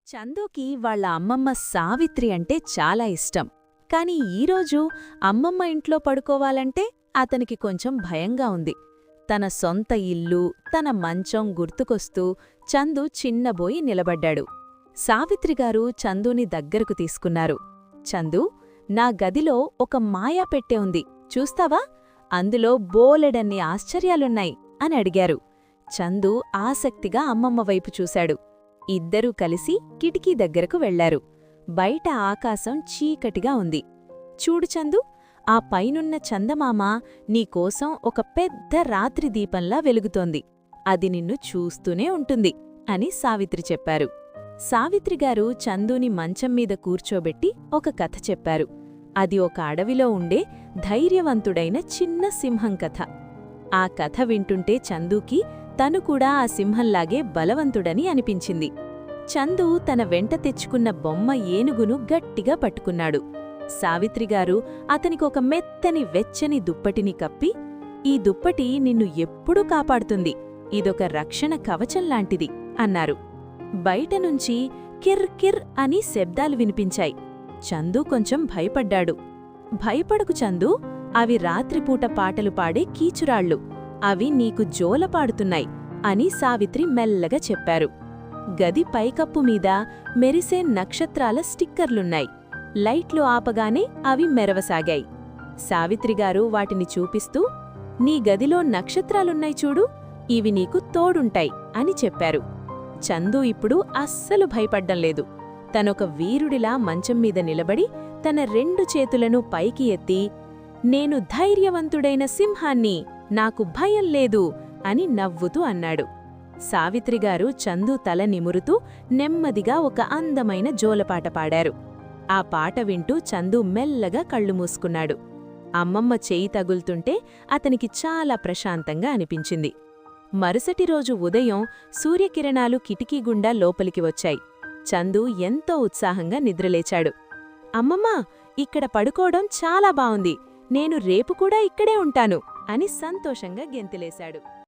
చందుకి వాళ్ళ అమ్మమ్మ సావిత్రి అంటే చాలా ఇష్టం. కాని ఈరోజు అమ్మమ్మ ఇంట్లో పడుకోవాలంటే అతనికి కొంచెం భయంగా ఉంది. తన సొంత ఇల్లు, తన మంచం గుర్తుకొస్తూ చందు చిన్నబోయి నిలబడ్డాడు. సావిత్రిగారు చందుని దగ్గరకు తీసుకున్నారు. చందూ, నా గదిలో ఒక మాయా పెట్టె ఉంది, చూస్తావా? అందులో బోలెడన్ని ఆశ్చర్యాలున్నాయి అని అడిగారు. చందు ఆసక్తిగా అమ్మమ్మ వైపు చూశాడు. ఇద్దరూ కలిసి కిటికీ దగ్గరకు వెళ్లారు. బయట ఆకాశం చీకటిగా ఉంది. చూడు చందు, ఆ పైనున్న చందమామ నీకోసం ఒక పెద్ద రాత్రి దీపంలా వెలుగుతోంది. అది నిన్ను చూస్తూనే ఉంటుంది అని సావిత్రి చెప్పారు. సావిత్రిగారు చందుని మంచంమీద కూర్చోబెట్టి ఒక కథ చెప్పారు. అది ఒక అడవిలో ఉండే ధైర్యవంతుడైన చిన్న సింహం కథ. ఆ కథ వింటుంటే చందూకి తను కూడా ఆ సింహంలాగే బలవంతుడని అనిపించింది. చందు తన వెంట తెచ్చుకున్న బొమ్మ ఏనుగును గట్టిగా పట్టుకున్నాడు. సావిత్రిగారు అతనికొక మెత్తని వెచ్చని దుప్పటిని కప్పి, ఈ దుప్పటి నిన్ను ఎప్పుడూ కాపాడుతుంది, ఇదొక రక్షణ కవచంలాంటిది అన్నారు. బయటనుంచి కిర్ కిర్ అని శబ్దాలు వినిపించాయి. చందు కొంచెం భయపడ్డాడు. భయపడకు చందూ, అవి రాత్రిపూట పాటలు పాడే కీచురాళ్ళు. అవి నీకు జోలపాడుతున్నాయి అని సావిత్రి మెల్లగా చెప్పారు. గది పైకప్పు మీద మెరిసే నక్షత్రాల స్టిక్కర్లున్నాయి. లైట్లు ఆపగానే అవి మెరవసాగాయి. సావిత్రిగారు వాటిని చూపిస్తూ, నీ గదిలో నక్షత్రాలున్నాయి చూడు, ఇవి నీకు తోడుంటాయి అని చెప్పారు. చందు ఇప్పుడు అస్సలు భయపడ్డంలేదు. తనొక వీరుడిలా మంచంమీద నిలబడి తన 2 చేతులను పైకి ఎత్తి, నేను ధైర్యవంతుడైన సింహాన్ని, నాకు భయం లేదు అని నవ్వుతూ అన్నాడు. సావిత్రిగారు చందు తల నిమురుతూ నెమ్మదిగా ఒక అందమైన జోలపాట పాడారు. ఆ పాట వింటూ చందు మెల్లగా కళ్ళు మూసుకున్నాడు. అమ్మమ్మ చేయి తగులుతుంటే అతనికి చాలా ప్రశాంతంగా అనిపించింది. మరుసటి రోజు ఉదయం సూర్యకిరణాలు కిటికీ గుండా లోపలికి వచ్చాయి. చందు ఎంతో ఉత్సాహంగా నిద్రలేచాడు. అమ్మమ్మా, ఇక్కడ పడుకోవడం చాలా బావుంది, నేను రేపు కూడా ఇక్కడే ఉంటాను అని సంతోషంగా గెంతులేశాడు.